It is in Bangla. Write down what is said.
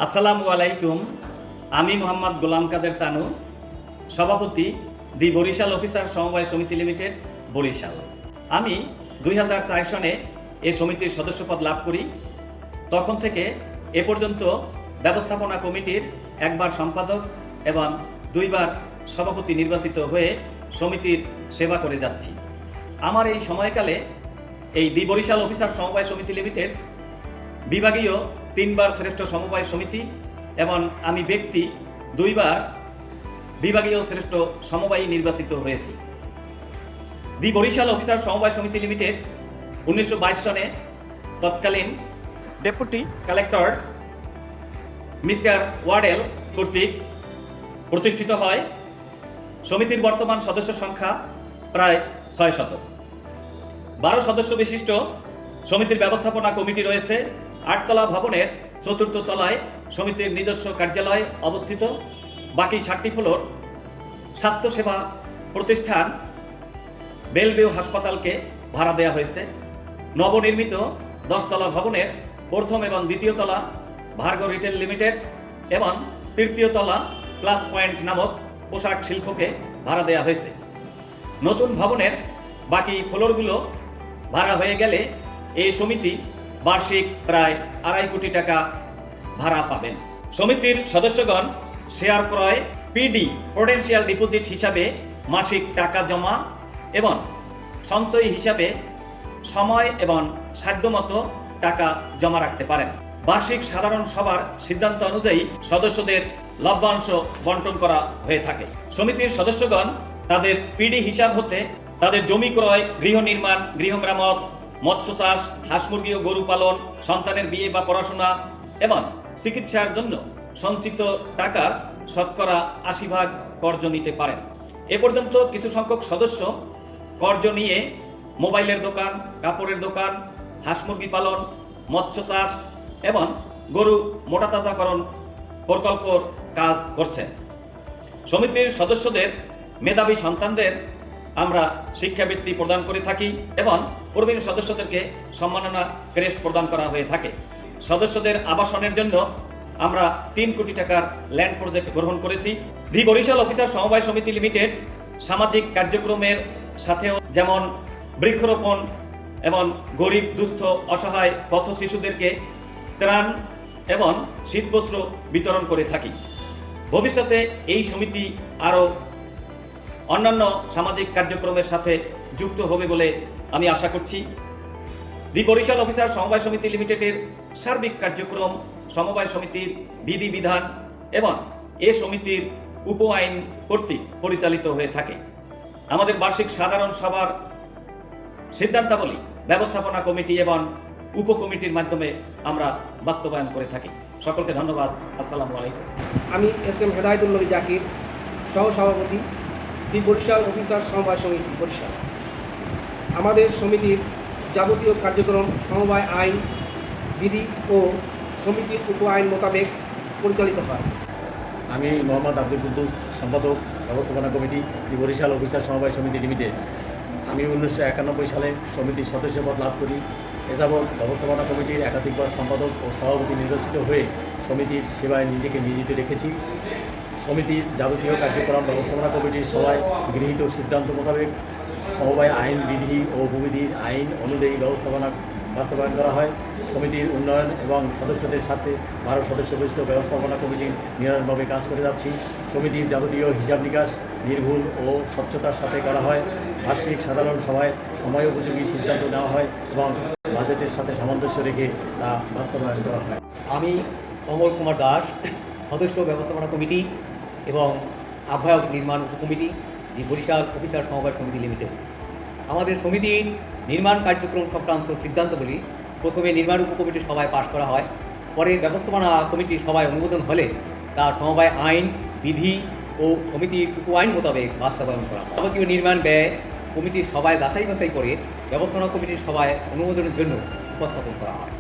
আসসালামু আলাইকুম। আমি মোহাম্মদ গোলাম কাদের তানু, সভাপতি দি বরিশাল অফিসার সমবায় সমিতি লিমিটেড, বরিশাল। আমি 2004 সনে এই সমিতির সদস্যপদ লাভ করি। তখন থেকে এ পর্যন্ত ব্যবস্থাপনা কমিটির একবার সম্পাদক এবং 2 বার সভাপতি নির্বাচিত হয়ে সমিতির সেবা করে যাচ্ছি। আমার এই সময়কালে এই দি বরিশাল অফিসার সমবায় সমিতি লিমিটেড বিভাগীয় 3 বার শ্রেষ্ঠ সমবায় সমিতি এবং আমি ব্যক্তি 2 বার বিভাগীয় শ্রেষ্ঠ সমবায়ী নির্বাচিত হয়েছি। দি বরিশাল অফিসার সমবায় সমিতি লিমিটেড 1922 সনে তৎকালীন ডেপুটি কালেক্টর মিস্টার ওয়ার্ডেল কর্তৃক প্রতিষ্ঠিত হয়। সমিতির বর্তমান সদস্য সংখ্যা প্রায় 600। 12 সদস্য বিশিষ্ট সমিতির ব্যবস্থাপনা কমিটি রয়েছে। 8 তলা ভবনের 4র্থ তলায় সমিতির নিজস্ব কার্যালয় অবস্থিত। বাকি 7টি ফ্লোর স্বাস্থ্যসেবা প্রতিষ্ঠান বেলভিউ হাসপাতালকে ভাড়া দেওয়া হয়েছে। নবনির্মিত 10 তলা ভবনের 1ম এবং 2য় তলা ভার্গো রিটেল লিমিটেড এবং 3য় তলা প্লাস পয়েন্ট নামক পোশাক শিল্পকে ভাড়া দেওয়া হয়েছে। নতুন ভবনের বাকি ফ্লোরগুলো ভাড়া হয়ে গেলে এই সমিতি বার্ষিক প্রায় 2.5 কোটি টাকা ভাড়া পাবেন। সমিতির সদস্যগণ শেয়ার ক্রয়, পিডি পোটেনশিয়াল ডিপোজিট হিসাবে মাসিক টাকা জমা এবং সঞ্চয় হিসাবে সময় এবং সাধ্যমতো টাকা জমা রাখতে পারেন। বার্ষিক সাধারণ সভার সিদ্ধান্ত অনুযায়ী সদস্যদের লভ্যাংশ বন্টন করা হয়ে থাকে। সমিতির সদস্যগণ তাদের পিডি হিসাব হতে তাদের জমি ক্রয়, গৃহ নির্মাণ, গৃহ মেরামত, মৎস্য চাষ, হাঁস মুরগি ও গরু পালন, সন্তানের বিয়ে বা পড়াশোনা এবং চিকিৎসার জন্য সঞ্চিত টাকার শতকরা 80% কর্জ নিতে পারেন। এ পর্যন্ত কিছু সংখ্যক সদস্য কর্জ নিয়ে মোবাইলের দোকান, কাপড়ের দোকান, হাঁস মুরগি পালন, মৎস্য চাষ এবং গরু মোটাতাজাকরণ প্রকল্পর কাজ করছেন। সমিতির সদস্যদের মেধাবী সন্তানদের আমরা শিক্ষাবৃত্তি প্রদান করে থাকি এবং প্রবীণ সদস্যদেরকে সম্মাননা ক্রেস্ট প্রদান করা হয়ে থাকে। সদস্যদের আবাসনের জন্য আমরা 3 কোটি টাকার ল্যান্ড প্রজেক্ট গ্রহণ করেছি। দি বরিশাল অফিসার সমবায় সমিতি লিমিটেড সামাজিক কার্যক্রমের সাথেও যেমন বৃক্ষরোপণ এবং গরিব, দুস্থ, অসহায় পথ শিশুদেরকে ত্রাণ এবং শীতবস্ত্র বিতরণ করে থাকি। ভবিষ্যতে এই সমিতি আরও অন্যান্য সামাজিক কার্যক্রমের সাথে যুক্ত হবে বলে আমি আশা করছি। দি বরিশাল অফিসার সমবায় সমিতি লিমিটেডের সার্বিক কার্যক্রম সমবায় সমিতির বিধিবিধান এবং এ সমিতির উপ আইন কর্তৃক পরিচালিত হয়ে থাকে। আমাদের বার্ষিক সাধারণ সভার সিদ্ধান্তাবলী ব্যবস্থাপনা কমিটি এবং উপকমিটির মাধ্যমে আমরা বাস্তবায়ন করে থাকি। সকলকে ধন্যবাদ। আসসালামু আলাইকুম। আমি এস.এম. হেদায়েতুল নবী জাকির, সহসভাপতি, দি বরিশাল অফিসার সমবায় সমিতি, বরিশাল। আমাদের সমিতির যাবতীয় কার্যক্রম সমবায় আইন, বিধি ও সমিতির উপ আইন মোতাবেক পরিচালিত হয়। আমি মোহাম্মদ আব্দুল কুদ্দুস, সম্পাদক, ব্যবস্থাপনা কমিটি, দি বরিশাল অফিসার সমবায় সমিতি লিমিটেড। আমি 1991 সালে সমিতির সদস্যপদ লাভ করি। এ যাবৎ ব্যবস্থাপনা কমিটির একাধিকবার সম্পাদক ও সভাপতি নির্বাচিত হয়ে সমিতির সেবায় নিজেকে নিয়োজিত রেখেছি। সমিতির যাবতীয় কার্যক্রম ব্যবস্থাপনা কমিটির সভায় গৃহীত সিদ্ধান্ত মোতাবেক সমবায় আইন, বিধি ও উপবিধির আইন অনুযায়ী বাস্তবায়ন করা হয়। সমিতির উন্নয়ন এবং সদস্যদের সাথে 12 সদস্য বিশিষ্ট ব্যবস্থাপনা কমিটি নিরন্তরভাবে কাজ করে যাচ্ছি। সমিতির যাবতীয় হিসাব নিকাশ নির্ভুল ও স্বচ্ছতার সাথে করা হয়। বার্ষিক সাধারণ সভায় সময় উপযোগী সিদ্ধান্ত নেওয়া হয় এবং বাজেটের সাথে সামঞ্জস্য রেখে তা বাস্তবায়ন করা হয়। আমি অমল কুমার দাস, সদস্য ব্যবস্থাপনা কমিটি এবং আহ্বায়ক নির্মাণ উপকমিটি, দি বরিশাল অফিসার সমবায় সমিতি লিমিটেড। আমাদের সমিতির নির্মাণ কার্যক্রম সংক্রান্ত সিদ্ধান্তগুলি প্রথমে নির্মাণ উপকমিটির সভায় পাশ করা হয়। পরে ব্যবস্থাপনা কমিটির সভায় অনুমোদন হলে তা সমবায় আইন, বিধি ও সমিতির উপ আইন মোতাবেক বাস্তবায়ন করা হয়। যাবতীয় নির্মাণ ব্যয় কমিটির সভায় যাচাই বাছাই করে ব্যবস্থাপনা কমিটির সভায় অনুমোদনের জন্য উপস্থাপন করা হয়।